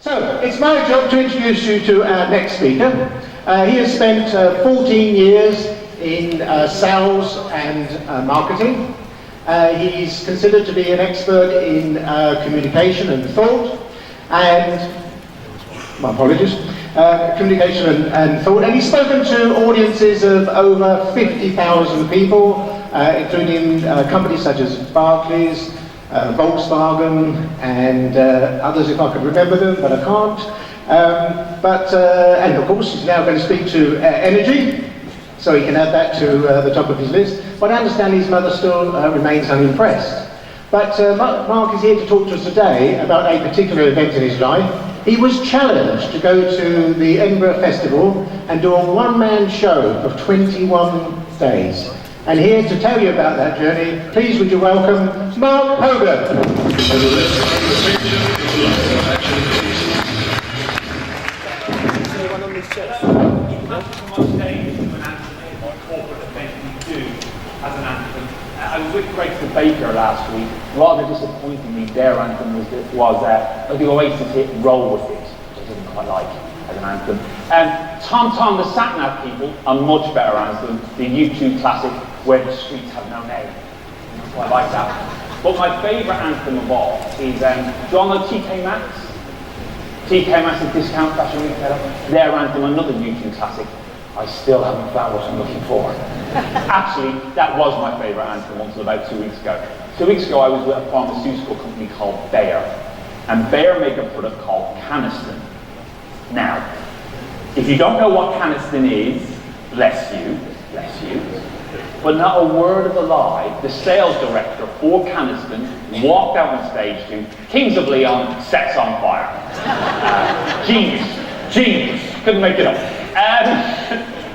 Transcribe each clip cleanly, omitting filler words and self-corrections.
So, it's my job to introduce you to our next speaker. He has spent 14 years in sales and marketing. He's considered to be an expert in communication and thought, and, my apologies, communication and thought, and he's spoken to audiences of over 50,000 people, including companies such as Barclays, Volkswagen, and others if I could remember them, but I can't. And of course he's now going to speak to energy, so he can add that to the top of his list. But I understand his mother still remains unimpressed. But Mark is here to talk to us today about a particular event in his life. He was challenged to go to the Edinburgh Festival and do a one-man show of 21 days. And here to tell you about that journey, please would you welcome Marc Hogan. I was with Grayson Baker last week. Rather disappointingly, their anthem was the Oasis hit "Roll With It," which I didn't quite like as an anthem. Tom Tom the Sat-Nav People, a much better anthem, the U2 classic "Where the Streets Have No Name." I quite like that. But my favourite anthem of all is John O. TK Maxx. TK Maxx is Discount Fashion Retailer. Their anthem, another U2 classic. I still haven't found what I'm looking for. Actually, that was my favourite anthem until about 2 weeks ago. 2 weeks ago I was with a pharmaceutical company called Bayer. And Bayer make a product called Canesten. Now, if you don't know what Canesten is, bless you. But not a word of a lie, the sales director for Canesten walked out on stage to Kings of Leon, Sets on Fire. Genius, couldn't make it up.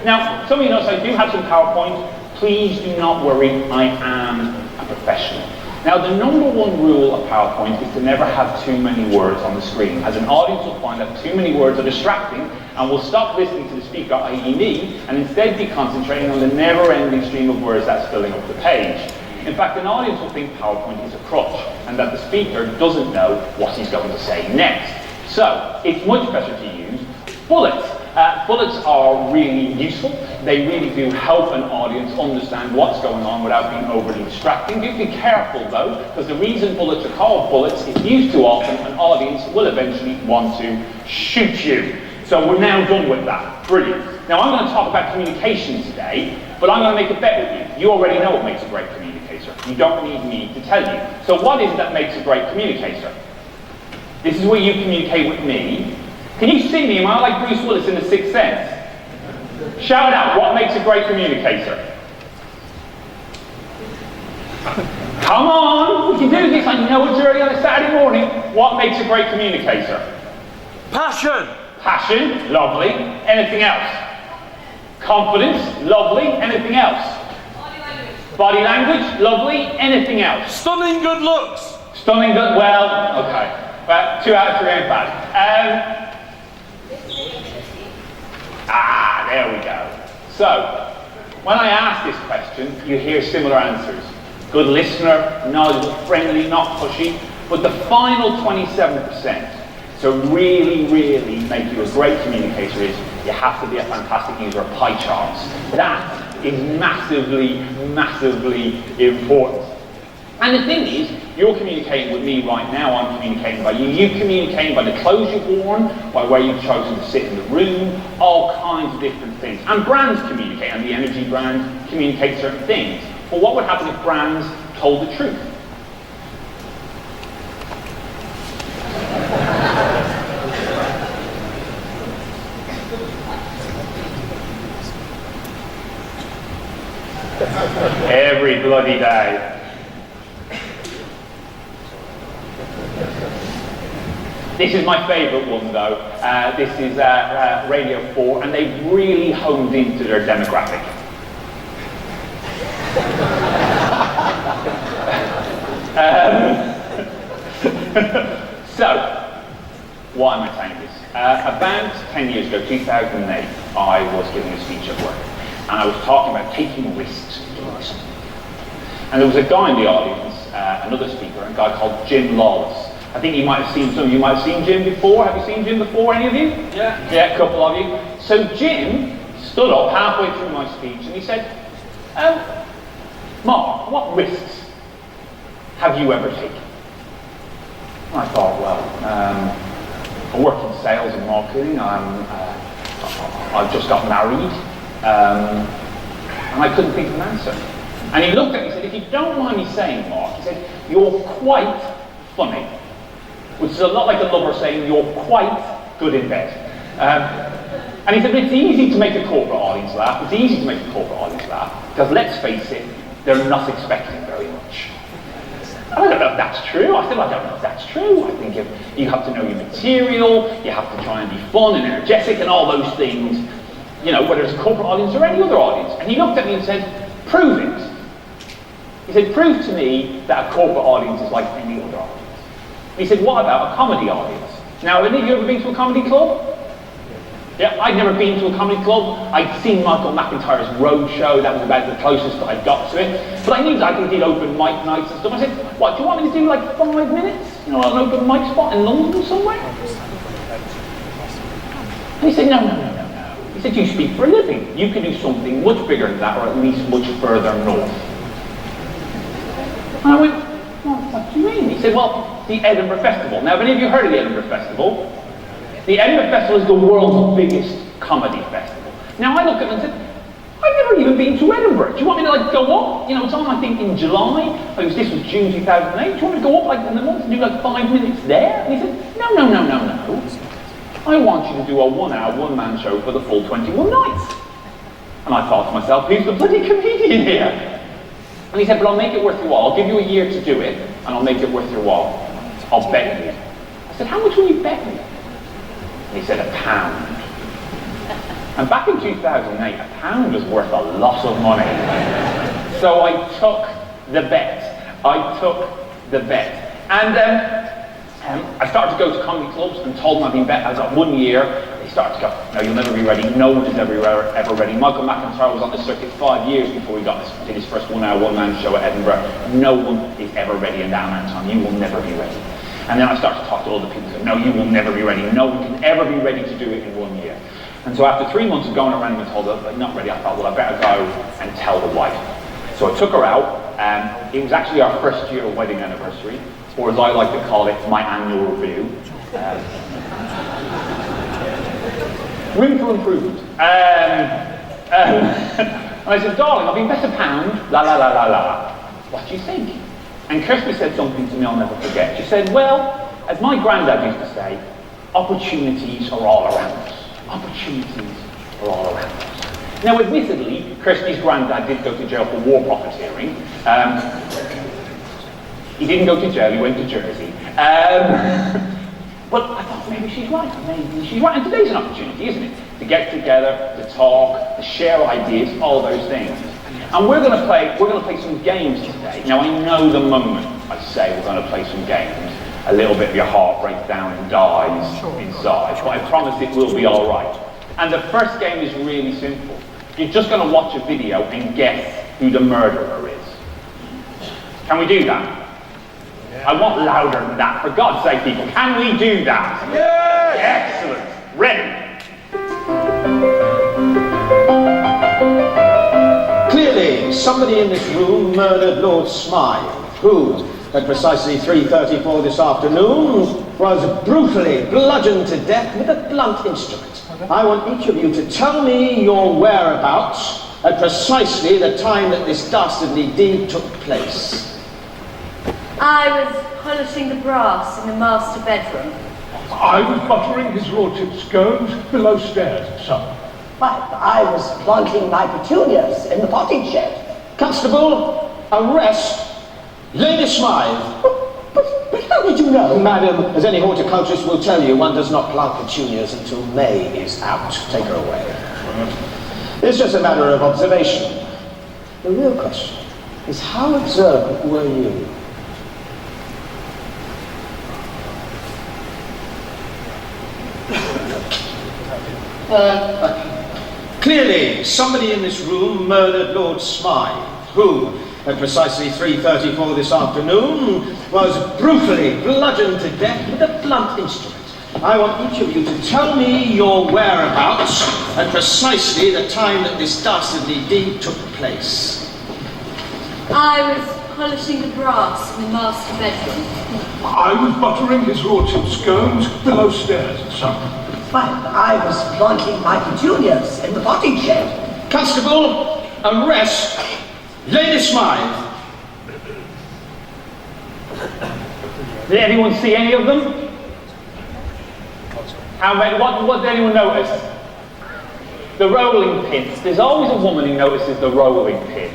Now, some of you know, I do have some PowerPoint. Please do not worry, I am a professional. Now, the number one rule of PowerPoint is to never have too many words on the screen, as an audience will find that too many words are distracting and will stop listening to the speaker, i.e. me, and instead be concentrating on the never-ending stream of words that's filling up the page. In fact, an audience will think PowerPoint is a crutch and that the speaker doesn't know what he's going to say next. So, it's much better to use bullets. Bullets are really useful. They really do help an audience understand what's going on without being overly distracting. Do be careful though, because the reason bullets are called bullets, if used too often, an audience will eventually want to shoot you. So we're now done with that. Brilliant. Now I'm going to talk about communication today, but I'm going to make a bet with you. You already know what makes a great communicator. You don't need me to tell you. So what is it that makes a great communicator? This is where you communicate with me. Can you see me? Am I like Bruce Willis in The Sixth Sense? Shout out, what makes a great communicator? Come on, we can do this. I know it's early on a Saturday morning. What makes a great communicator? Passion. Passion, lovely. Anything else? Confidence, lovely. Anything else? Body language, lovely. Anything else? Stunning good looks. Stunning good, well, okay. Well, 2 out of 3 ain't bad. There we go. So, when I ask this question, you hear similar answers. Good listener, knowledgeable, friendly, not pushy. But the final 27% to really, really make you a great communicator is you have to be a fantastic user of pie charts. That is massively, massively important. And the thing is, you're communicating with me right now, I'm communicating by you. You're communicating by the clothes you've worn, by where you've chosen to sit in the room, all kinds of different things. And brands communicate, and the energy brand communicates certain things. But what would happen if brands told the truth? Every bloody day. This is my favourite one though. This is Radio 4, and they've really honed into their demographic. So, why am I saying this? About 10 years ago, 2008, I was giving a speech at work, and I was talking about taking risks. And there was a guy in the audience, another speaker, a guy called Jim Lawless. I think you might have seen, some of you might have seen Jim before. Have you seen Jim before, any of you? Yeah. Yeah, a couple of you. So Jim stood up halfway through my speech and he said, Mark, what risks have you ever taken? And I thought, well, I work in sales and marketing. I've just got married. And I couldn't think of an answer. And he looked at me and said, if you don't mind me saying, Mark, he said, you're quite funny. Which is a lot like a lover saying, you're quite good in bed. And he said, it's easy to make a corporate audience laugh. It's easy to make a corporate audience laugh. Because let's face it, they're not expecting very much. And I don't know if that's true. I don't know if that's true. I think you have to know your material, you have to try and be fun and energetic and all those things, you know, whether it's a corporate audience or any other audience. And he looked at me and said, prove it. He said, prove to me that a corporate audience is like any other audience. And he said, what about a comedy audience? Now, have any of you ever been to a comedy club? Yeah, I'd never been to a comedy club. I'd seen Michael McIntyre's road show. That was about the closest that I got to it. But I knew that he did open mic nights and stuff. I said, what, do you want me to do like 5 minutes? You know, an open mic spot in London somewhere? And he said, no. He said, you speak for a living. You can do something much bigger than that, or at least much further north. And I went, well, what do you mean? He said, well, the Edinburgh Festival. Now, have any of you heard of the Edinburgh Festival? The Edinburgh Festival is the world's biggest comedy festival. Now, I looked at it and said, I've never even been to Edinburgh. Do you want me to like go up? You know, it's on, I think, in July. This was June 2008. Do you want me to go up like in the month and do like 5 minutes there? And he said, no. I want you to do a 1-hour, one-man show for the full 21 nights. And I thought to myself, who's the bloody comedian here? And he said, but I'll make it worth your while. I'll give you a year to do it, and I'll make it worth your while. I'll bet you. I said, how much will you bet me? And he said, £1. And back in 2008, £1 was worth a lot of money. So I took the bet. And I started to go to comedy clubs and told them I'd been bet. I got 1 year. They started to go, no, you'll never be ready. No one is ever ready. Michael McIntyre was on the circuit 5 years before he did his first 1-hour, one-man show at Edinburgh. No one is ever ready in that amount of time. You will never be ready. And then I started to talk to other people who said, no, you will never be ready. No one can ever be ready to do it in 1 year. And so after 3 months of going around and told her, I'm not ready, I thought, well, I better go and tell the wife. So I took her out, and it was actually our first year wedding anniversary, or as I like to call it, my annual review. Room for improvement. And I said, darling, I've been bet £1, la. What do you think? And Kirsty said something to me I'll never forget. She said, well, as my granddad used to say, opportunities are all around us. Opportunities are all around us. Now, admittedly, Kirsty's granddad did go to jail for war profiteering. He didn't go to jail, he went to Jersey. But I thought maybe she's right. And today's an opportunity, isn't it? To get together, to talk, to share ideas, all those things. And we're going to play some games today. Now, I know the moment I say we're going to play some games, a little bit of your heart breaks down and dies inside, but I promise it will be all right. And the first game is really simple. You're just going to watch a video and guess who the murderer is. Can we do that? I want louder than that, for God's sake, people. Can we do that? Yes! Excellent. Ready? Clearly, somebody in this room murdered Lord Smythe, who, at precisely 3:34 this afternoon, was brutally bludgeoned to death with a blunt instrument. I want each of you to tell me your whereabouts at precisely the time that this dastardly deed took place. I was polishing the brass in the master bedroom. I was buttering his lordship's scones below stairs, sir. I was planting my petunias in the potting shed. Constable, arrest Lady Smythe. But how did you know? Madam, as any horticulturist will tell you, one does not plant petunias until May is out. Take her away. It's just a matter of observation. The real question is, how observant were you? Clearly, somebody in this room murdered Lord Smythe, who, at precisely 3:34 this afternoon, was brutally bludgeoned to death with a blunt instrument. I want each of you to tell me your whereabouts at precisely the time that this dastardly deed took place. I was polishing the brass in the master bedroom. I was buttering his lordship's scones below stairs, sir. Well, I was planting my petunias in the potting shed. Constable, arrest Lady Smythe. Did anyone see any of them? How many? What did anyone notice? The rolling pin. There's always a woman who notices the rolling pin.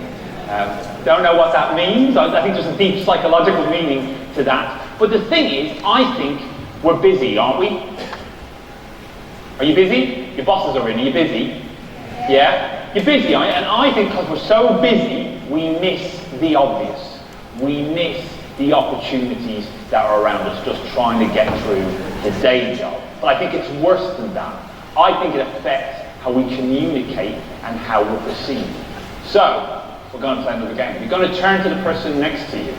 Don't know what that means. I think there's a deep psychological meaning to that. But the thing is, I think we're busy, aren't we? Are you busy? Your bosses are in. Are you busy? Yeah? You're busy, aren't you? And I think because we're so busy, we miss the obvious. We miss the opportunities that are around us, just trying to get through the day job. But I think it's worse than that. I think it affects how we communicate and how we're perceived. So, we're going to play another game. You're going to turn to the person next to you.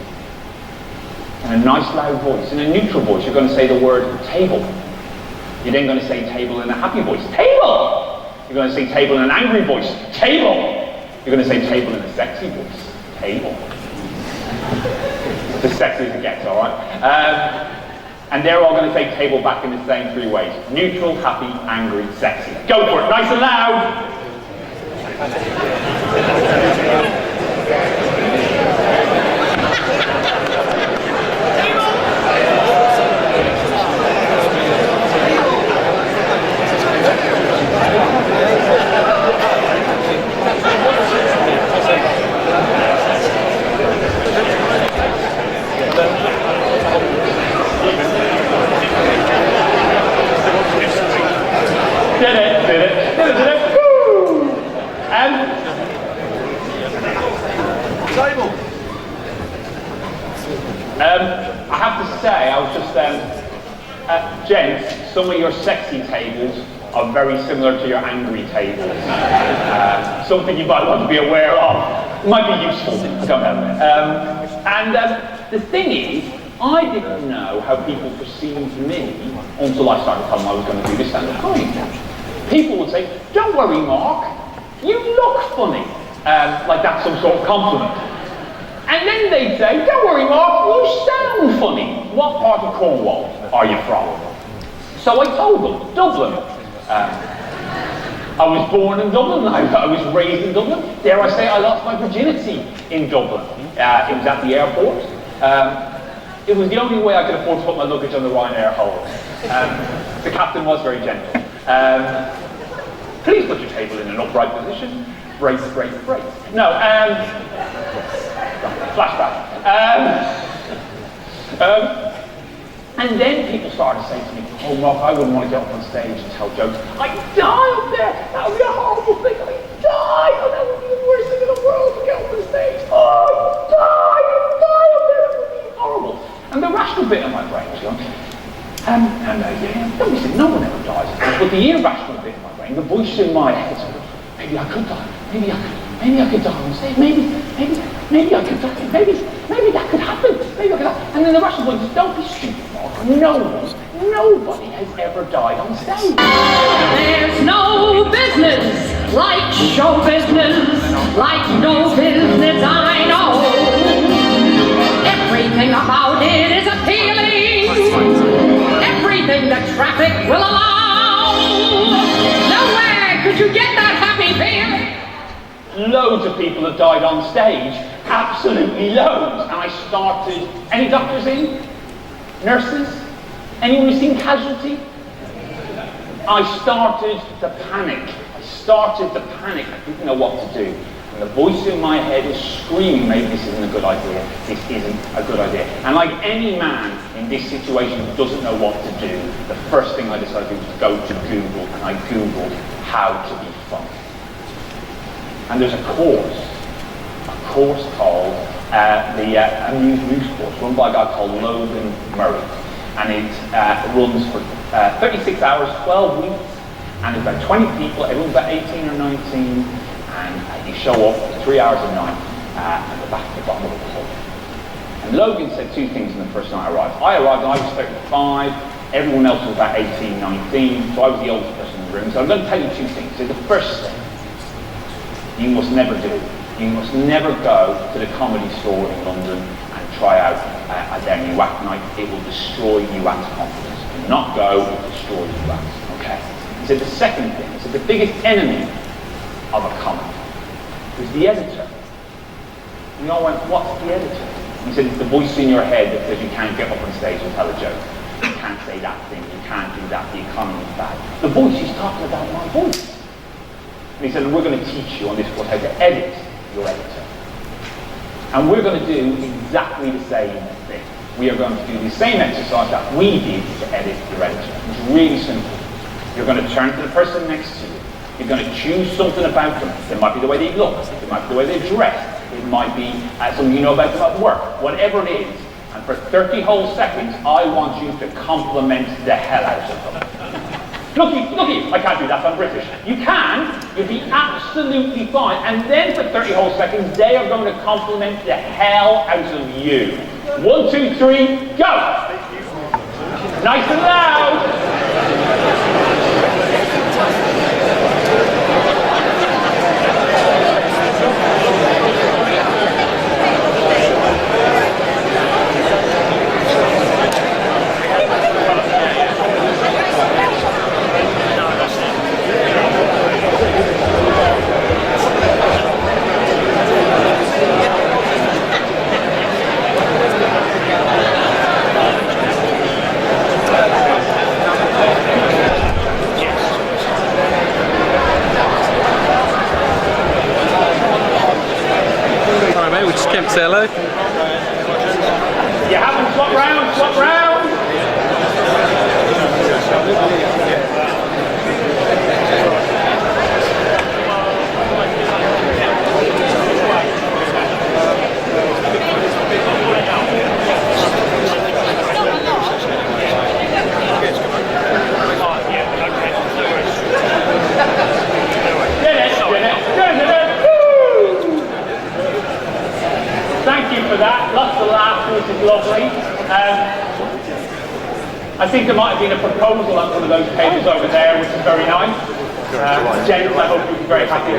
In a nice loud voice, in a neutral voice, you're going to say the word table. You're then going to say table in a happy voice. Table! You're going to say table in an angry voice. Table! You're going to say table in a sexy voice. Table. The sexy as it gets, alright? And they're all going to take table back in the same three ways. Neutral, happy, angry, sexy. Go for it, nice and loud! I have to say, I was just, gents, some of your sexy tables are very similar to your angry tables. Something you might want to be aware of. Might be useful, I don't know. The thing is, I didn't know how people perceived me until I started telling them I was going to do this stand-up comedy. People would say, don't worry, Mark, you look funny. Like that's some sort of compliment. And then they'd say, don't worry, Mark, you sound funny. What part of Cornwall are you from? So I told them, Dublin. I was born in Dublin, I was raised in Dublin. Dare I say I lost my virginity in Dublin. It was at the airport. It was the only way I could afford to put my luggage on the Ryanair hold. The captain was very gentle. Please put your table in an upright position. Brace, brace, brace. No, flashback. And then people started saying to me, oh Mark, I wouldn't want to get up on stage and tell jokes. I'd die up there. That would be a horrible thing. I'd die. Oh, that would be the worst thing in the world to get up on stage. Oh, I'd die up there. That would be horrible. And the rational bit of my brain was going, no one ever dies. But the irrational bit of my brain, the voice in my head, maybe I could die. Maybe I could die on stage. Maybe I could die. Maybe that could happen. Maybe I could die. And then the rational voice says, don't be stupid, Mark. Nobody has ever died on stage. There's no business like show business, like no business I know. Everything about it is appealing. Everything that traffic will allow. Nowhere could you get that happy feeling. Loads of people have died on stage, absolutely loads. And I started, any doctors in? Nurses? Anyone who's seen Casualty? I started to panic. I didn't know what to do. And the voice in my head is screaming, maybe this isn't a good idea. This isn't a good idea. And like any man in this situation who doesn't know what to do, the first thing I decided to do was go to Google, and I Googled how to be funny. And there's a course called the Amuse Moose course, run by a guy called Logan Murray. And it runs for 36 hours, 12 weeks, and there's about 20 people, everyone's about 18 or 19, and you show up 3 hours a night. at the bottom of the hall. And Logan said two things when the first night I arrived. I arrived and I was 35, everyone else was about 18, 19, so I was the oldest person in the room. So I'm going to tell you two things. So the first thing you must never do, you must never go to the comedy store in London and try out their new act night. It will destroy you act's confidence. Do not go, it will destroy you acts. Okay. He said the second thing, he said the biggest enemy of a comic is the editor. We all went, what's the editor? He said it's the voice in your head that says you can't get up on stage and tell a joke. You can't say that thing, you can't do that, the economy's bad. The voice, he's talking about my voice. And he said, we're going to teach you on this course how to edit your editor. And we're going to do exactly the same thing. We are going to do the same exercise that we did to edit your editor. It's really simple. You're going to turn to the person next to you. You're going to choose something about them. It might be the way they look. It might be the way they dress. It might be something you know about them at work. Whatever it is. And for 30 whole seconds, I want you to compliment the hell out of them. Looky, I can't do that, I'm British. You can, you'll be absolutely fine. And then for 30 whole seconds, they are going to compliment the hell out of you. 1, 2, 3, go! Nice and loud! Say hello. You haven't swap round, swap round. Thank you for that. Lots of laughter, which is lovely. I think there might have been a proposal on one of those pages over there, which is very nice. Gents, I hope you'll be very happy.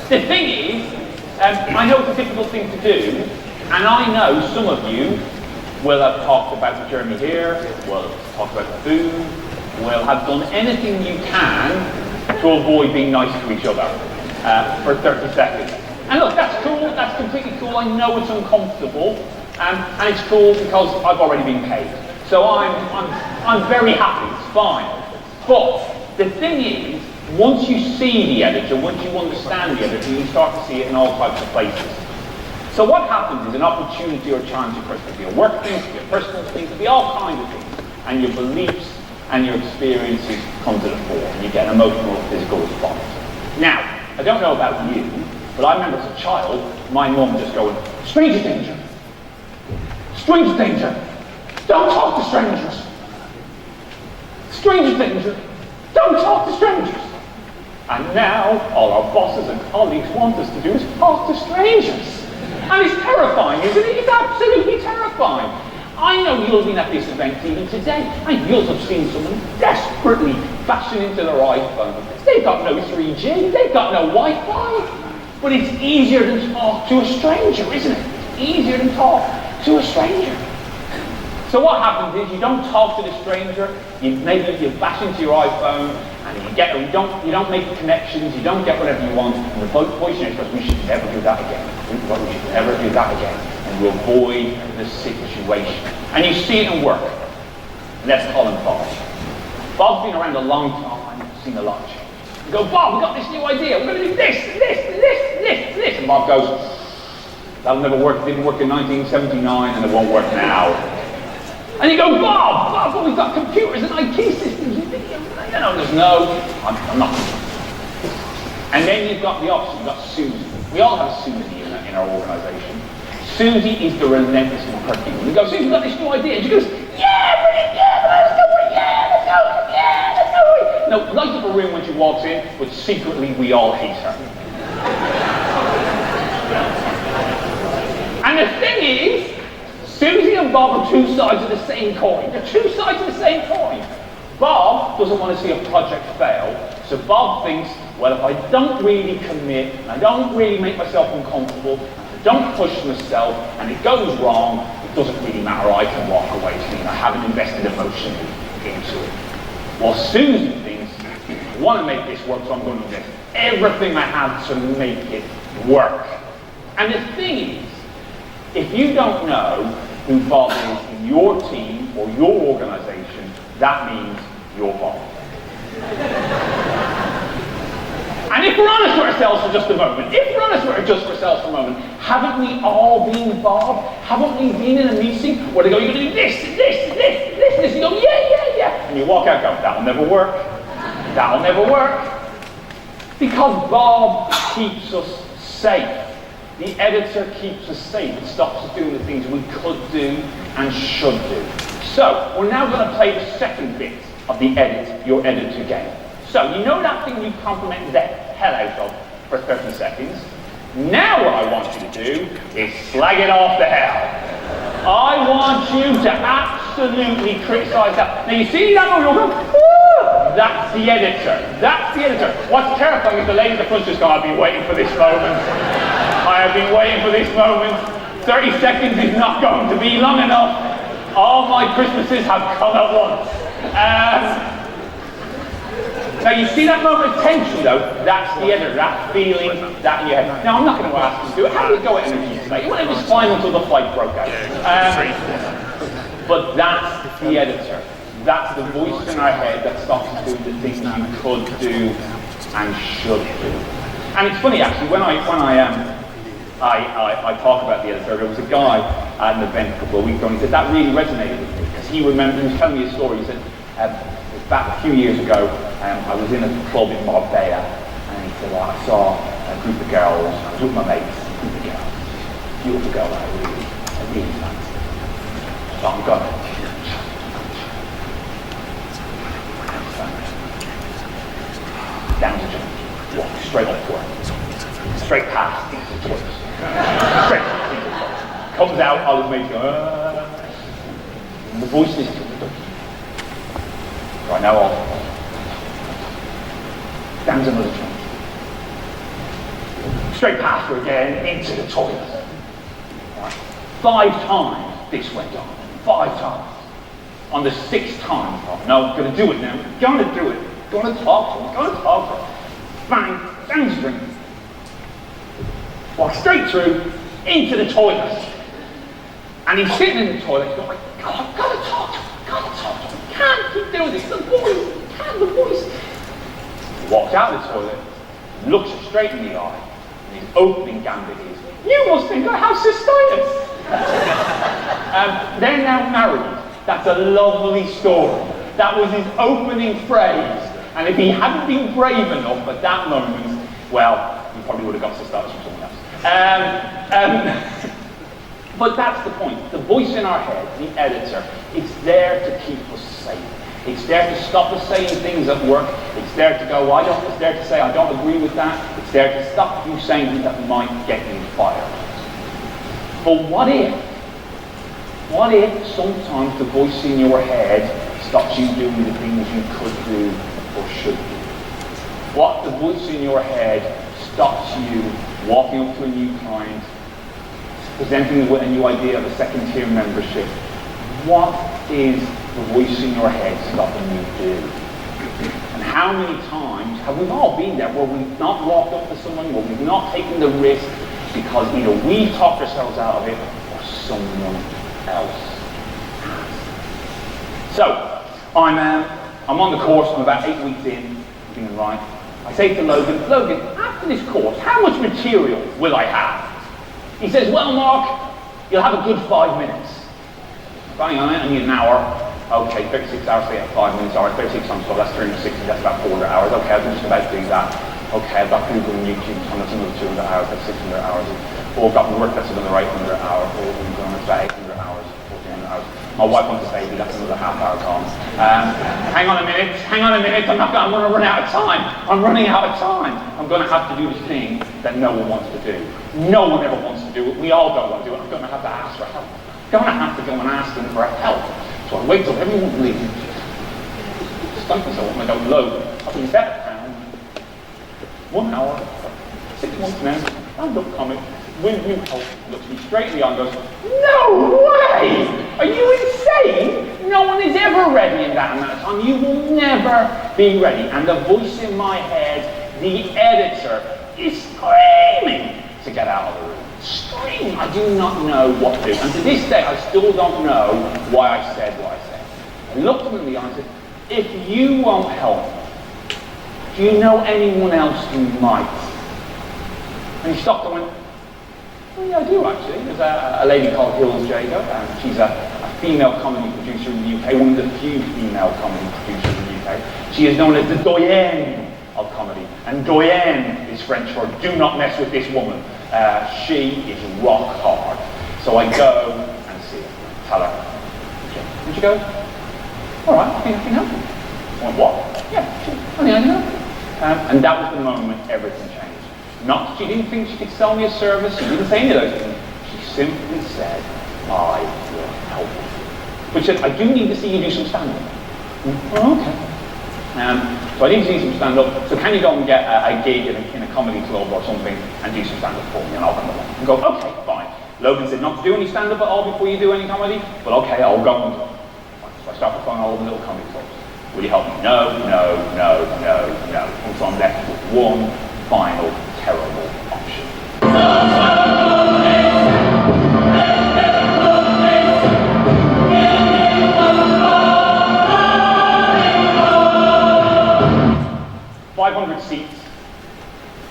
The thing is, I know it's a difficult thing to do, and I know some of you will have talked about the journey here, will have talked about the food, will have done anything you can to avoid being nice to each other for 30 seconds. And look, that's cool, that's completely cool. I know it's uncomfortable, and it's cool because I've already been paid. So I'm very happy, it's fine. But the thing is, once you see the editor, once you understand the editor, you start to see it in all types of places. So what happens is an opportunity or a challenge occurs. It could be a work thing, it could be a personal thing, it could be all kinds of things. And your beliefs and your experiences come to the fore, and you get an emotional or physical response. Now, I don't know about you, but I remember as a child, my mum just going, stranger danger, stranger danger, don't talk to strangers, stranger danger, don't talk to strangers. And now, all our bosses and colleagues want us to do is talk to strangers. And it's terrifying, isn't it? It's absolutely terrifying. I know you'll be at this event even today, and you'll have seen someone desperately bashing into their iPhone. They've got no 3G, they've got no Wi-Fi. But it's easier than talk to a stranger, isn't it? It's easier than talk to a stranger. So what happens is you don't talk to the stranger, maybe you bash into your iPhone, and you don't make connections, you don't get whatever you want, and the voice goes, we should never do that again. We should never do that again. And you avoid the situation. And you see it in work. And let's call him Bob. Bob's been around a long time, seen a lot of change. You go, Bob, we've got this new idea, we're going to do this. And Bob goes, that'll never work, it didn't work in 1979 and it won't work now. And you go, Bob, but we've got computers and IT systems and video. There's no, I'm not. And then you've got the opposite, you've got Susie. We all have Susie in our organisation. Susie is the relentless Hercules. And he goes, Susie, we've got this new idea. And she goes, yeah, brilliant, let's go for it, let's go. No, lights up a room when she walks in, but secretly we all hate her. And the thing is, Susie and Bob are two sides of the same coin. They're two sides of the same coin. Bob doesn't want to see a project fail, so Bob thinks, well, if I don't really commit, and I don't really make myself uncomfortable, and I don't push myself, and it goes wrong, it doesn't really matter, I can walk away clean. I haven't invested emotionally into it. While Susie thinks, I want to make this work, so I'm going to invest everything I have to make it work. And the thing is, if you don't know who Bob is in your team or your organization, that means you're Bob. And if we're honest with ourselves for just a moment, haven't we all been Bob? Haven't we been in a meeting where they go, you're going to do this, and this, and this, and this, and this, and you go, yeah. And you walk out going, that'll never work. That'll never work. Because Bob keeps us safe. The editor keeps us safe. It stops us doing the things we could do and should do. So, we're now going to play the second bit of the your editor game. So, you know that thing you complimented the hell out of for 30 seconds? Now what I want you to do is slag it off the hell. I want you to absolutely criticize that. Now you see that one, you're going, woo! That's the editor. That's the editor. What's terrifying is the lady at the front just going, I've been waiting for this moment. I have been waiting for this moment. 30 seconds is not going to be long enough. All my Christmases have come at once. Now you see that moment of tension though, that's the editor, that feeling, that in your head. Now I'm not going to ask you to do it. How did it go at energy today? Well, it was fine until the fight broke out. But that's the editor. That's the voice in our head that stops us doing the things you could do and should do. And it's funny actually, when I talk about the editor, there was a guy at an event a couple of weeks ago, and he said that really resonated with me, because he was telling me a story. He said, back a few years ago, I was in a club in Marbella, and he said, well, I saw a group of girls, I was with my mates, a group of girls, beautiful girl that I really fancied. So I'm going, down to John, walk straight up to her, straight past into the toilets, straight into the toilets. Comes out, all his mates go, and the voice is right now, down to another trunk. Straight past her again, into the toilet. Right. 5 times this went on. 5 times. On the 6th time, I thought, no, I'm going to do it now. I'm going to do it. I'm going to talk to her. I'm going to talk to her. Bang, down the drink. Walk straight through, into the toilet. And he's sitting in the toilet, he's going, God, I've got to talk to her. I've got to talk to her. Can't keep doing this. The voice. He walks out of the toilet, looks her straight in the eye, and his opening gambit is, you must think I have cystitis. They're now married. That's a lovely story. That was his opening phrase. And if he hadn't been brave enough at that moment, well, he probably would have got cystitis from someone else. But that's the point. The voice in our head, the editor, it's there to keep us safe. It's there to stop us saying things at work. It's there to go, it's there to say, I don't agree with that. It's there to stop you saying things that might get you fired. But what if sometimes the voice in your head stops you doing the things you could do or should do? What the voice in your head stops you walking up to a new client, presenting with a new idea of a second-tier membership? What is the voice in your head stopping you do? And how many times have we all been there where we've not walked up to someone, where we've not taken the risk because either we talked ourselves out of it or someone else has? So, I'm on the course, I'm about 8 weeks in, being right. I say to Logan, after this course, how much material will I have? He says, well, Mark, you'll have a good 5 minutes. Bang on it, I need an hour. Okay, 36 hours, so you have 5 minutes. All right, 36 times 12, that's 360, that's about 400 hours. Okay, I can just about do that. Okay, I've got Google and YouTube, so that's another 200 hours, that's 600 hours. Or I've got work, that's another 800 hours. Or that's about 800 hours, 1400 hours. My wife wants a baby, that's another half-hour gone. Hang on a minute, I'm going to run out of time. I'm running out of time. I'm going to have to do this thing that no one wants to do. No one ever wants to do it. We all don't want to do it. I'm going to have to ask for help. I'm going to have to go and ask them for help. So I wait till everyone leaves. Stunk myself and I go, Logan, I've been better found. 1 hour, 6 months now, stand-up comic. Will you help? Looks me straight in the eye and goes, no way! Are you insane? No one is ever ready in that amount of time. You will never be ready. And the voice in my head, the editor, is screaming to get out of the room. Screaming. I do not know what to do. And to this day, I still don't know why I said what I said. I looked him in the eye and said, if you won't help, do you know anyone else who might? And he stopped and went, well, yeah, I do actually. There's a lady called Hills Jago, and she's a female comedy producer in the UK, one of the few female comedy producers in the UK. She is known as the doyenne of comedy, and doyenne is French for do not mess with this woman. She is rock hard. So I go and see her, tell her. And she goes, all right, I think I can help you. I went, what? Yeah, sure, I think I can help you. And that was the moment everything changed. Not, she didn't think she could sell me a service, she didn't say any of those things. She simply said, I will help you. But she said, I do need to see you do some stand-up. Oh, okay. So I need to see some stand-up, so can you go and get a gig in a comedy club or something and do some stand-up for me, and I'll come along. And go, okay, fine. Logan said not to do any stand-up at all before you do any comedy, but okay, I'll go and do it. So I start to phone all the little comedy clubs. Will you help me? No, no, no, no, no. And so I'm left with one final terrible option. 500 seats,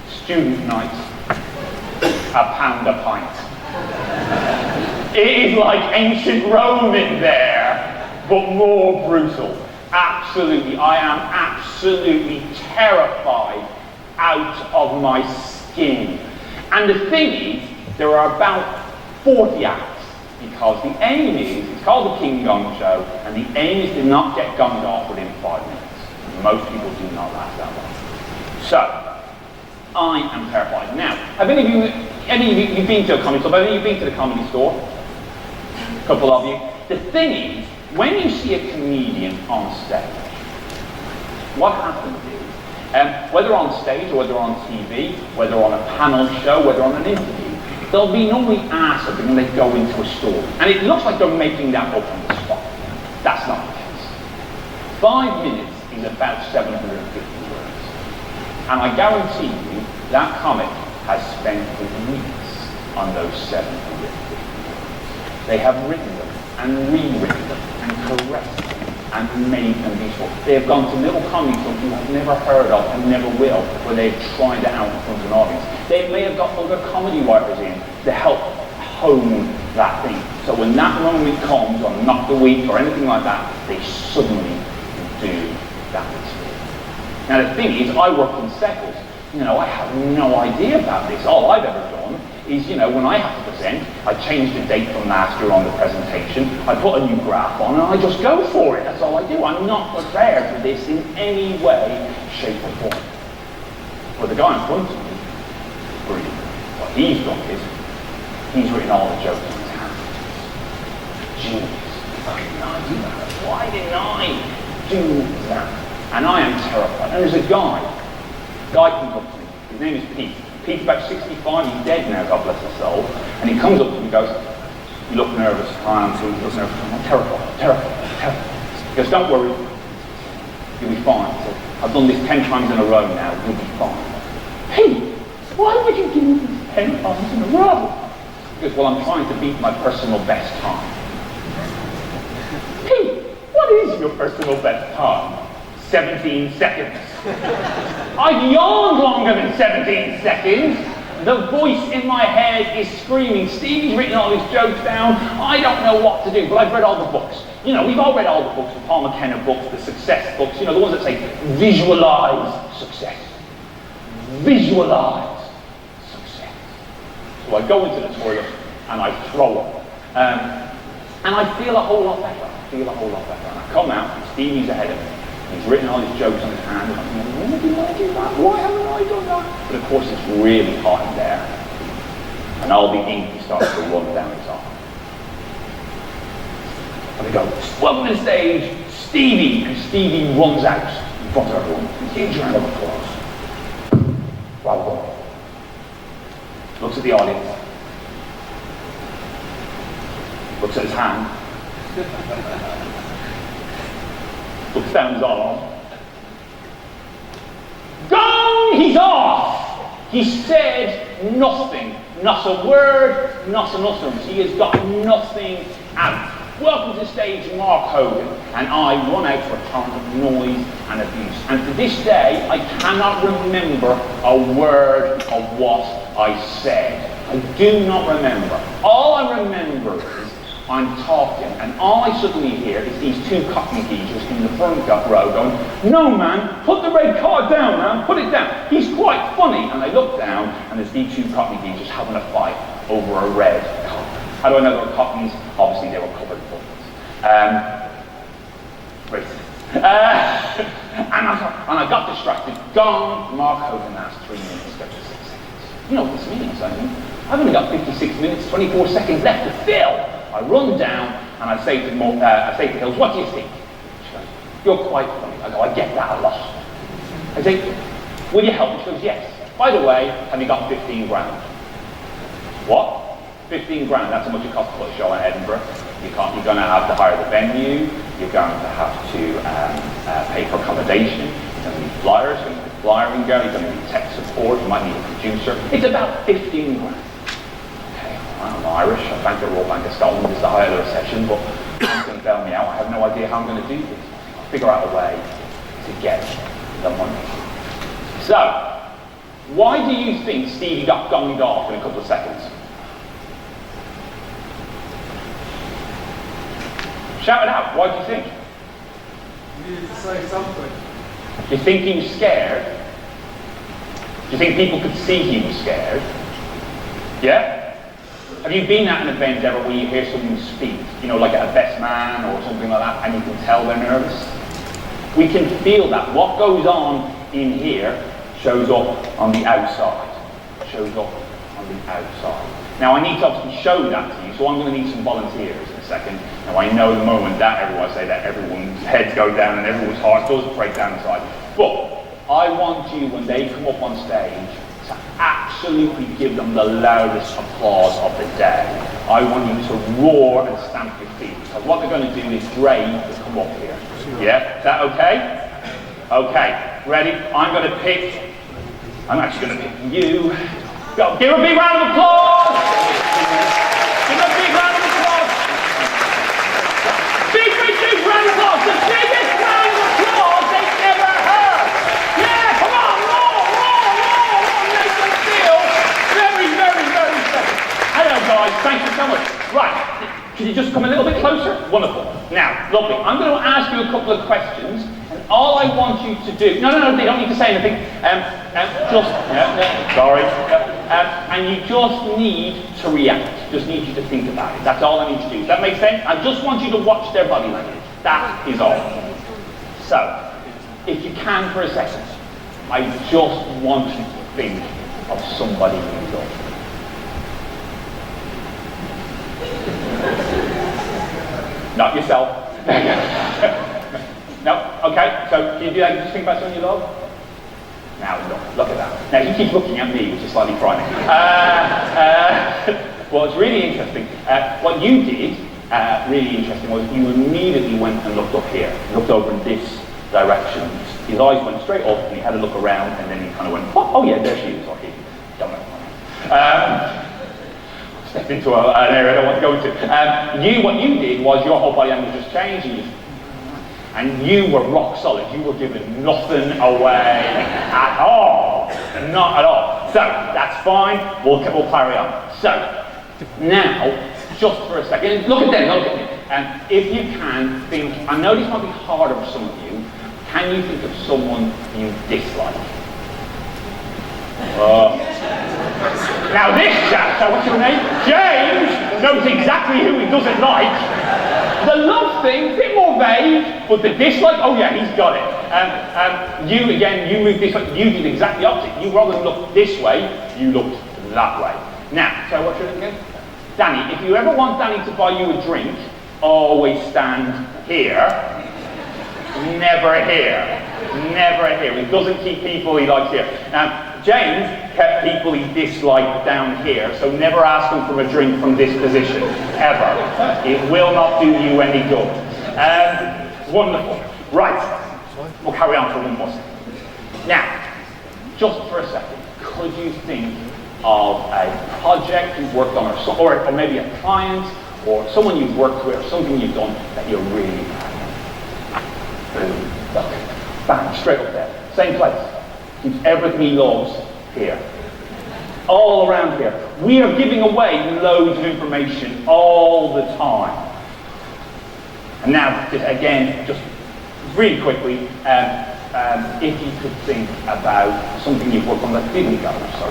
student night, £1 a pint. It is like ancient Rome in there, but more brutal. Absolutely, I am absolutely terrified out of my skin. And the thing is, there are about 40 acts, because the aim is, it's called the King Gong Show, and the aim is to not get gonged off within 5 minutes. Most people do not last that long. So, I am terrified. Now, have any of you, you've been to a comedy club, have any of you been to the Comedy Store? A couple of you. The thing is, when you see a comedian on stage, what happens is, whether on stage or whether on TV, whether on a panel show, whether on an interview, they'll be normally asked something when they go into a store. And it looks like they're making that up on the spot. That's not the case. 5 minutes is about 750 words. And I guarantee you, that comic has spent weeks on those 750 words. They have written them, and rewritten them, and corrected them, and made them useful. They have gone to little comedy clubs you have never heard of and never will, where they've tried it out in front of an audience. They may have got other comedy writers in to help hone that thing. So when that moment comes, or Knock the Week, or anything like that, they suddenly do that experience. Now the thing is, I work in settles. You know, I have no idea about this. All I've ever done is, you know, when I have to present, I change the date from last year on the presentation, I put a new graph on, and I just go for it. That's all I do. I'm not prepared for this in any way, shape, or form. But the guy in front of me, brilliant. What he's done is, he's written all the jokes on his hand. Genius. Why didn't I do that? Why didn't I do that? And I am terrified. And there's a guy comes up to me. His name is Pete. Pete's about 65, he's dead now, God bless his soul. And he comes up to me and goes, you look nervous. I am too, he looks nervous. I'm terrified. He goes, don't worry, you'll be fine. So, I've done this 10 times in a row now, you'll be fine. Pete, why would you do this 10 times in a row? He goes, well, I'm trying to beat my personal best time. Pete, what is your personal best time? 17 seconds. I've yawned longer than 17 seconds. The voice in my head is screaming. Stevie's written all his jokes down. I don't know what to do, but I've read all the books. You know, we've all read all the books, the Paul McKenna books, the success books, you know, the ones that say, visualize success. Visualize success. So I go into the toilet and I throw up. And I feel a whole lot better. And I come out and Stevie's ahead of me. He's written all his jokes on his hand, and I'm thinking, why did I do that? Why haven't I done that? But of course it's really hot in there. and all the ink starts to run down his arm. And they go, welcome to the stage, Stevie! And Stevie runs out in front of everyone. Huge round of applause. Well done. Looks at the audience. Looks at his hand. Looks down his arm. Gong! He's off! He said nothing. Not a word, not an utterance. He has got nothing out. Welcome to the stage, Marc Hogan. And I run out for a torrent of noise and abuse. And to this day, I cannot remember a word of what I said. I do not remember. All I remember is I'm talking, and all I suddenly hear is these two cockney geezers in the front row going, no man, put the red card down, man, put it down. He's quite funny. And I look down, and there's these two cockney geezers having a fight over a red card. How do I know they were cockneys? Obviously they were covered buttons. Racist. And I got distracted. Gone. Marc Hogan asked 3 minutes, 56 seconds. You know what this means, don't you? I've only got 56 minutes, 24 seconds left to fill. I run down and I say to Hills, what do you think? She goes, you're quite funny. I go, I get that a lot. I say, will you help me? She goes, yes. By the way, have you got 15 grand? What? 15 grand, that's how much it costs to put a show in Edinburgh. You're going to have to hire the venue, you're going to have to pay for accommodation, you're going to need flyers, you're going to need a flyering girl, you're going to need tech support, you might need a producer. It's about 15 grand. I'm Irish, I bank at Royal Bank of Scotland, it's the height of the recession, but it's going to bail me out. I have no idea how I'm going to do this. I'll figure out a way to get the money. So, why do you think Stevie got gonged off in a couple of seconds? Shout it out, why do you think? You needed to say something. Do you think he was scared? Do you think people could see he was scared? Yeah? Have you been at an event ever where you hear someone speak, you know, like at a best man or something like that, and you can tell they're nervous? We can feel that. What goes on in here shows up on the outside. Shows up on the outside. Now I need to obviously show that to you, so I'm going to need some volunteers in a second. Now I know the moment that everyone say that everyone's heads go down and everyone's heart does break down inside. But I want you, when they come up on stage, to absolutely give them the loudest applause of the day. I want you to roar and stamp your feet, because what they're going to do is brave to come up here. Yeah? Is that okay? Okay. Ready? I'm actually going to pick you. Go. Give a big round of applause! Give a big round of applause! Big round of applause! The biggest round of applause they've ever heard! Yeah, come on! Roar! Make them feel very, very, very special. Hello guys, thank you so much. Right, can you just come a little bit closer? Wonderful. Now, lovely, I'm going to ask you a couple of questions, and all I want you to do... No, they don't need to say anything. Sorry. And you just need to react. Just need you to think about it. That's all I need to do. Does that make sense? I just want you to watch their body language. That is all. So, if you can for a second, I just want you to think of somebody you love. Not yourself. No? Okay, so can you do that? Just think about someone you love? Now look at that. Now he keeps looking at me, which is slightly frightening. Well, it's really interesting. What you did, really interesting, was you immediately went and looked up here, looked over in this direction. His eyes went straight up, and he had a look around, and then he kind of went, oh yeah, there she is, or he. Don't know. Stepped into an area I don't want to go into. What you did was your whole body language just changed. And you were rock solid. You were giving nothing away at all. Not at all. So, that's fine. We'll carry on. So, now, just for a second, look at them. And if you can think, I know this might be harder for some of you, can you think of someone you dislike? Now this chap, so what's your name? James knows exactly who he doesn't like. The love thing, a bit more vague, but the dislike, oh yeah, he's got it. You moved this way, you did exactly opposite. You rather than look this way, you looked that way. Now, so what's your name again? Danny. If you ever want Danny to buy you a drink, always stand here. Never here. Never here. He doesn't keep people he likes here. Now, James kept people he disliked down here, so never ask him for a drink from this position, ever. It will not do you any good. Wonderful. Right, we'll carry on for one more second. Now, just for a second, could you think of a project you've worked on, or maybe a client, or someone you've worked with, or something you've done that you're really proud of? Look, bang, straight up there, same place. Keeps everything he loves here. All around here. We are giving away loads of information all the time. And now, just really quickly, if you could think about something you've worked on that didn't go so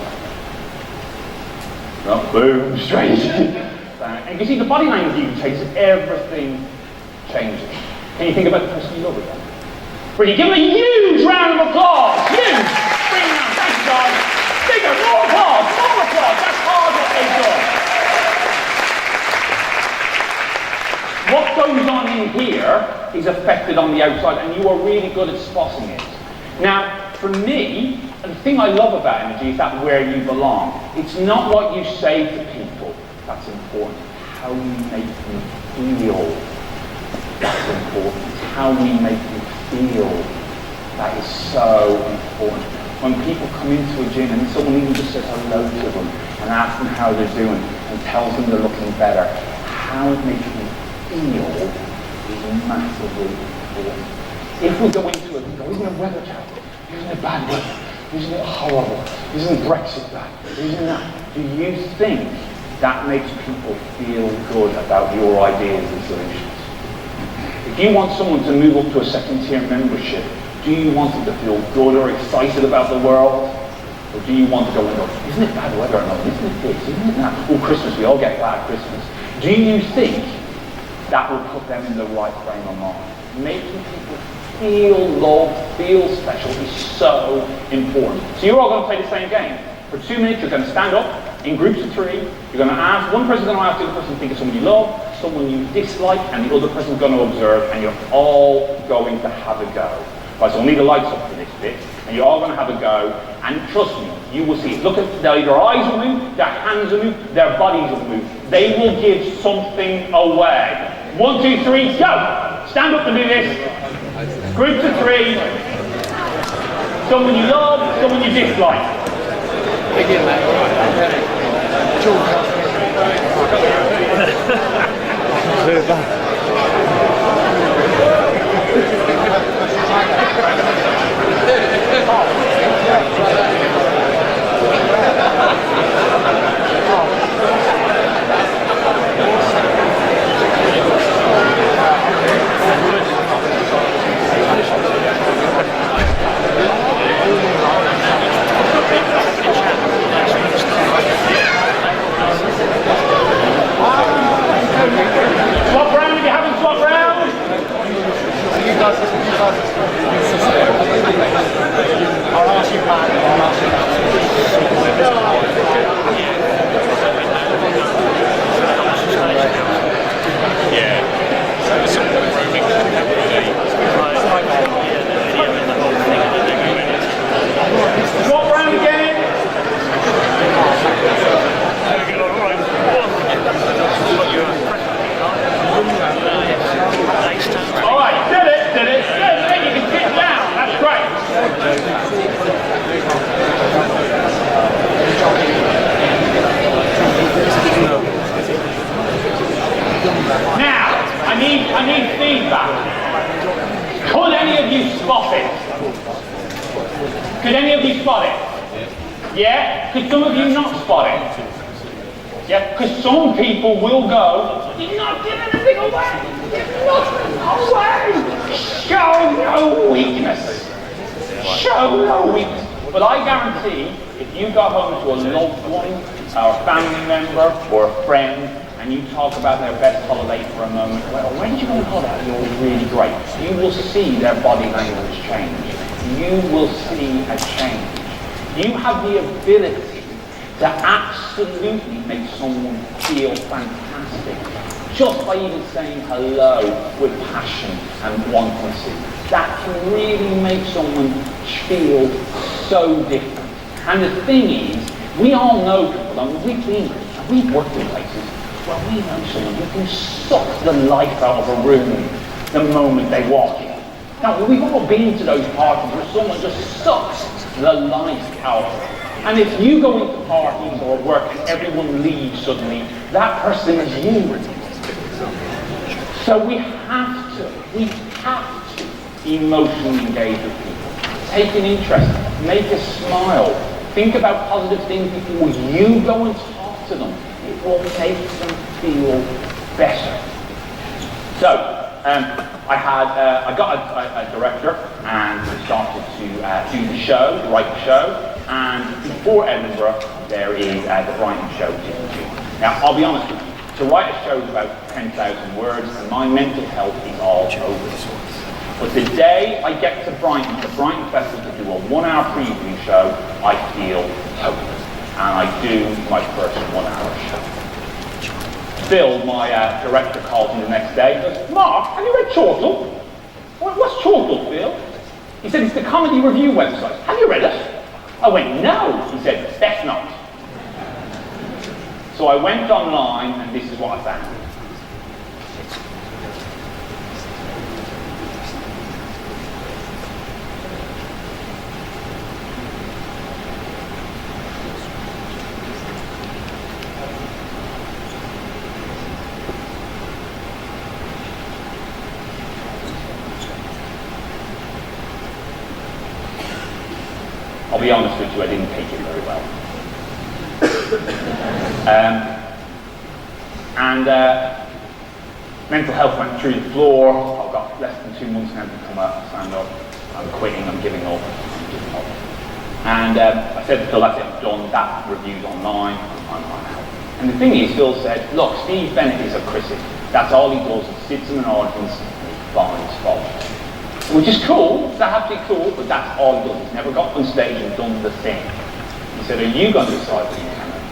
well. Boom, straight. And you can see the body language you takes everything changes. Can you think about the person you love again? Brilliant. Give them a huge round of applause. Huge. Bring them down. Thanks, guys. Bigger. More applause. More applause. That's hard what they've done. What goes on in here is affected on the outside, and you are really good at spotting it. Now, for me, the thing I love about energy is that where you belong. It's not what you say to people that's important. How you make them feel that's important. How we make them feel that is so important. When people come into a gym and someone even just says hello to them and asks them how they're doing and tells them they're looking better, how it makes them feel is massively important. If we go into it, we go, isn't it weather terrible? Isn't it bad weather? Isn't it horrible? Isn't Brexit bad? Isn't that? Do you think that makes people feel good about your ideas and solutions? If you want someone to move up to a second-tier membership, do you want them to feel good or excited about the world? Or do you want to go and go, isn't it bad weather? No, isn't it this? Isn't it that? Oh, Christmas, we all get bad Christmas. Do you think that will put them in the right frame of mind? Making people feel loved, feel special is so important. So you're all going to play the same game. For 2 minutes, you're going to stand up in groups of 3. You're going to ask, one person's going to ask the other person to think of someone you love, someone you dislike, and the other person's going to observe, and you're all going to have a go. Right, so we'll need the lights up for this bit, and you're all going to have a go, and trust me, you will see it. Look at, their eyes will move, their hands will move, their bodies will move. They will give something away. 1, 2, 3, go! Stand up and do this. Groups of 3. Someone you love, someone you dislike. Swap round if you haven't swapped round. I'll ask you back. Swap round again. All right, did it. Then you can sit down. That's great. Now, I need feedback. Could any of you spot it? Could any of you spot it? Yeah? Could some of you not spot it? Yeah? Because some people will go, you're not giving anything away! Give nothing away! Show no weakness! Show no weakness! But I guarantee, if you go home to a loved one, or a family member, or a friend, and you talk about their best holiday for a moment, well, where did you go on holiday? It was really great. You will see their body language change. You will see a change. You have the ability to absolutely make someone feel fantastic, just by even saying hello with passion and wanting to. That can really make someone feel so different. And the thing is, we all know people, and we've been, and we've worked in places where we know someone who can suck the life out of a room the moment they walk in. Now, we've all been to those parties where someone just sucks the life out of it. And if you go into parties or work and everyone leaves suddenly, that person is you. So we have to emotionally engage with people. Take an interest, make a smile, think about positive things before you go and talk to them. It will make them feel better. So, I got a director and we started to do the show, to write the show. And before Edinburgh, there is the Brighton show in June. Now, I'll be honest with you, to write a show is about 10,000 words, and my mental health is all over the place. But the day I get to Brighton, the Brighton Festival, to do a 1-hour preview show, I feel hopeless. And I do my first 1-hour show. Phil, my director, calls me the next day and goes, "Mark, have you read Chortle?" "What's Chortle, Phil?" He said, "It's the comedy review website. Have you read it?" I went, "No." He said, "Best not." So I went online and this is what I found. I'll be honest with you, I didn't take it very well. Mental health went through the floor. I've got less than 2 months now to come up, stand up. I'm quitting, I'm giving up. And I said to Phil, "That's it, I'm done. That review's online, I'm out." And the thing is, Phil said, "Look, Steve Bennett is a critic. That's all he does. He sits in an audience and he finds fault." Which is cool, it's absolutely cool, but that's all he does. He's never got on stage and done the thing. He said, "Are you going to decide what you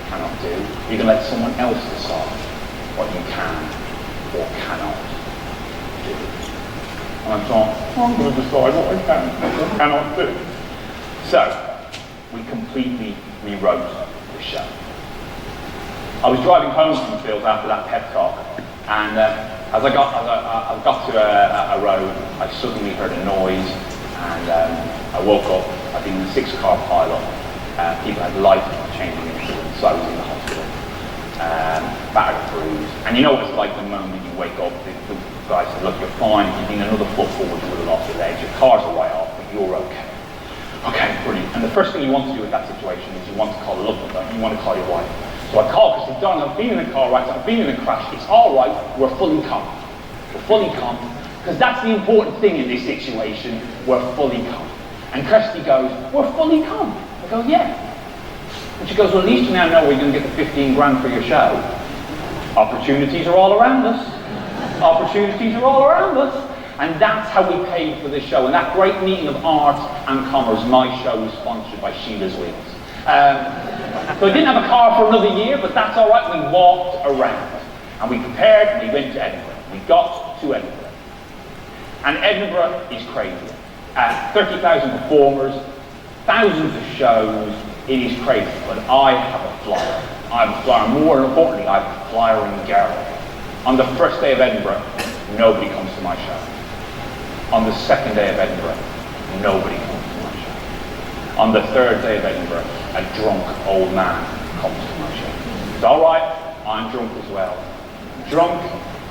cannot do? You're going to let someone else decide what you can or cannot do." And I thought, "I'm going to decide what I can or cannot do." So, we completely rewrote the show. I was driving home from Phil's after that pep talk, and as I got to a road, I suddenly heard a noise, and I woke up. I'd been in a 6-car pile-up. People had life-changing incidents, so I was in the hospital, battered, bruised. And you know what it's like the moment you wake up, the guy said, "Look, you're fine. If you'd been another foot forward, you would have lost your legs. Your car's a way off, but you're okay." Okay, brilliant. And the first thing you want to do in that situation is you want to call a loved one, you want to call your wife. So I called her and said, "Darling, I've been in a car wreck, I've been in a crash, it's all right, we're fully calm. We're fully calm." Because that's the important thing in this situation, we're fully calm. And Kirsty goes, "We're fully calm." I go, "Yeah." And she goes, "Well, at least you now know where you're going to get the 15 grand for your show. Opportunities are all around us. Opportunities are all around us." And that's how we paid for this show. And that great meeting of art and commerce, my show was sponsored by Sheila's Wheels. So I didn't have a car for another year, but that's all right. We walked around. And we prepared, and we went to Edinburgh. We got to Edinburgh. And Edinburgh is crazy. 30,000 performers, thousands of shows. It is crazy. But I have a flyer. I have a flyer. More importantly, I have a flyer in gallery. On the first day of Edinburgh, nobody comes to my show. On the second day of Edinburgh, nobody comes to my show. On the third day of Edinburgh, a drunk old man comes to my show. It's all right, I'm drunk as well. I'm drunk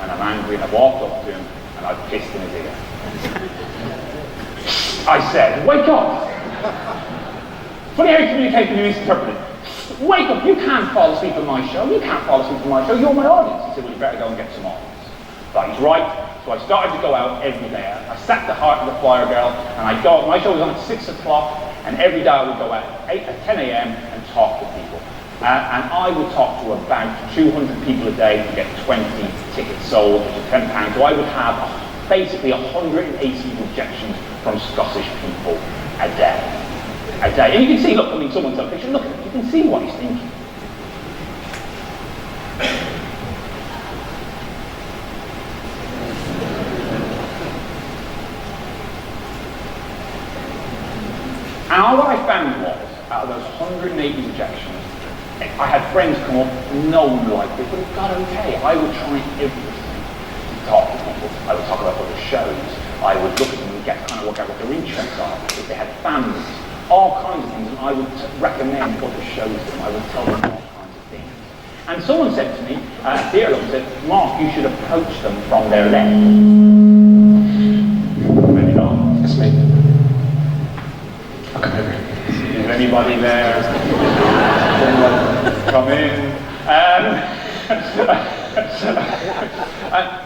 and I'm angry, and I walked up to him and I pissed in his ear. I said, "Wake up!" Funny how communication is misinterpreted. "Wake up, you can't fall asleep in my show. You can't fall asleep in my show, you're my audience." He said, "Well, you better go and get some audience." But he's right. So I started to go out every day. I sat the heart of the flyer girl, and I'd go. My show was on at 6 o'clock, and every day I would go out at 10 a.m. and talk to people. And I would talk to about 200 people a day to get 20 tickets sold, which is £10. So I would have basically 180 rejections from Scottish people a day. And you can see, look, I mean, someone's on a picture, look at it, you can see what he's thinking. And what I found was, out of those 180 rejections, I had friends come up, no one liked it, but it got okay. I would try everything to talk to people. I would talk about other shows. I would look at them and kind of work out what their interests are, if they had families, all kinds of things, and I would recommend other shows to them. I would tell them all kinds of things. And someone said to me, theatre said, Mark, you should approach them from their left. Maybe not. It's me. Is anybody there? Come in.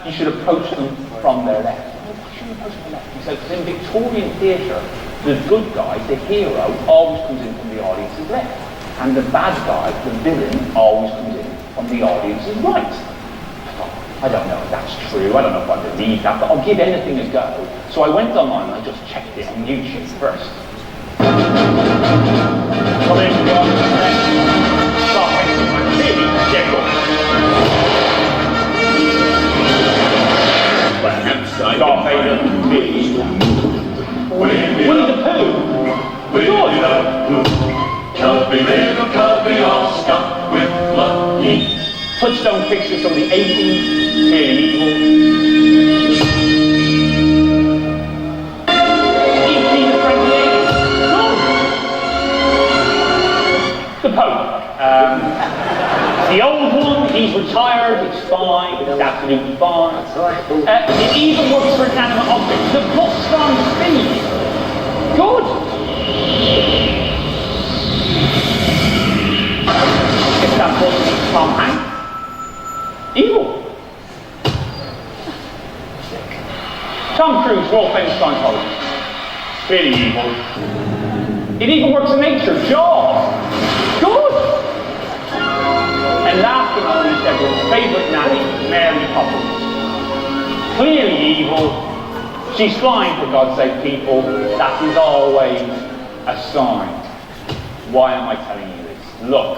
You should approach them from their left. Why should you approach them from the left? He said, because in Victorian theatre, the good guy, the hero, always comes in from the audience's left. And the bad guy, the villain, always comes in from the audience's right. I thought, I don't know if that's true, I don't know if I believe that, but I'll give anything a go. So I went online and I just checked it on YouTube first. Come in, John. Start facing my really difficult. Darth Vader, Winnie the Pooh. George. Cubby little cubby all stuck with lucky. Touchstone pictures from the 80s, clearly evil. The Pope. The old one, he's retired, it's fine, it's absolutely fine. It even works for inanimate objects. The bus on speed. Good. If that bus is Tom Hanks. Evil. Tom Cruise, world famous Scientologist. Clearly evil. It even works in nature. Jaws. Good. And last but not least, everyone's favourite nanny, Mary Poppins. Clearly evil. She's flying, for God's sake, people. That is always a sign. Why am I telling you this? Look,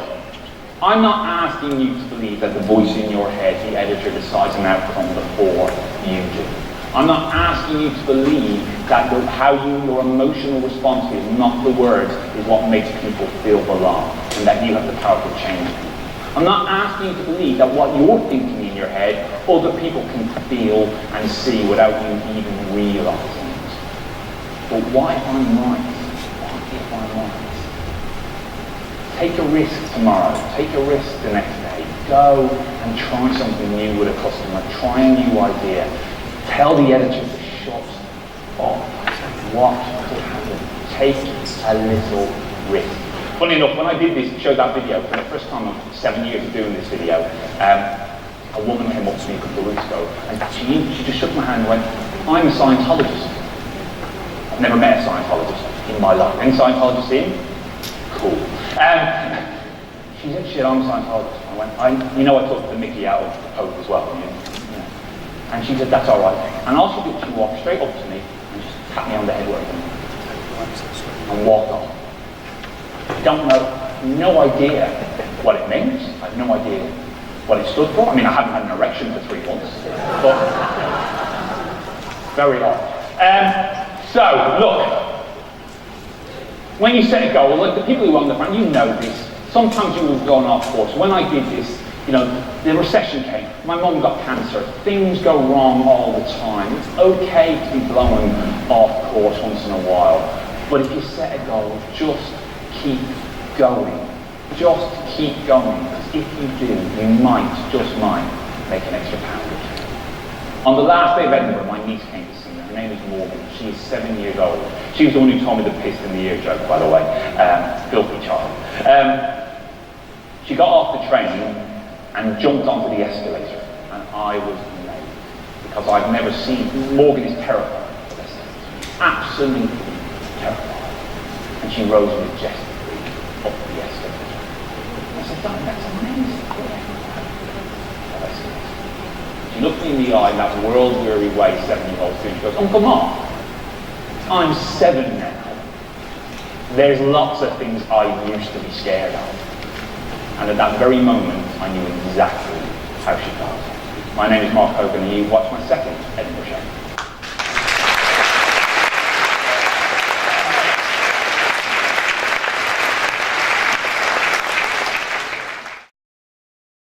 I'm not asking you to believe that the voice in your head, the editor, decides an outcome before you do. I'm not asking you to believe that your emotional response is, not the words, is what makes people feel belong, and that you have the power to change people. I'm not asking you to believe that what you're thinking in your head, other people can feel and see without you even realizing it. But what if I'm right? What if I'm right? Take a risk tomorrow. Take a risk the next day. Go and try something new with a customer. Try a new idea. Tell the editor to shut up. What could happen? Take a little risk. Funny enough, when I showed that video, for the first time in 7 years of doing this video, a woman came up to me a couple of weeks ago, and she just shook my hand and went, I'm a Scientologist. I've never met a Scientologist in my life. Any Scientologists in? Cool. She said, I'm a Scientologist. I went, I took the mickey out of the Pope as well. And she said, that's all right. And all she did, she walked straight up to me and just tapped me on the head where and walked off. I don't know, no idea what it means. I have no idea what it stood for. I mean, I haven't had an erection for 3 months, but very odd. So, look, when you set a goal, like the people who are on the front, you know this. Sometimes you will go off course. When I did this, the recession came. My mum got cancer. Things go wrong all the time. It's okay to be blown off course once in a while. But if you set a goal, just keep going. Just keep going. Because if you do, you might, just might, make an extra pound or two. On the last day of Edinburgh, my niece came to see me. Her name is Morgan. She is 7 years old. She was the one who told me the piss in the ear joke, by the way. Filthy child. She got off the train and jumped onto the escalator. And I was amazed. Because I've never seen... Morgan is terrified of escalators. Absolutely terrified. And she rose majestically up the escalator. I said, Darling, that's amazing. She looked me in the eye in that world-weary way, 7-year-old student. She goes, Uncle Mark, I'm 7 now. There's lots of things I used to be scared of. And at that very moment, I knew exactly how she felt. My name is Marc Hogan and you watch my second editing.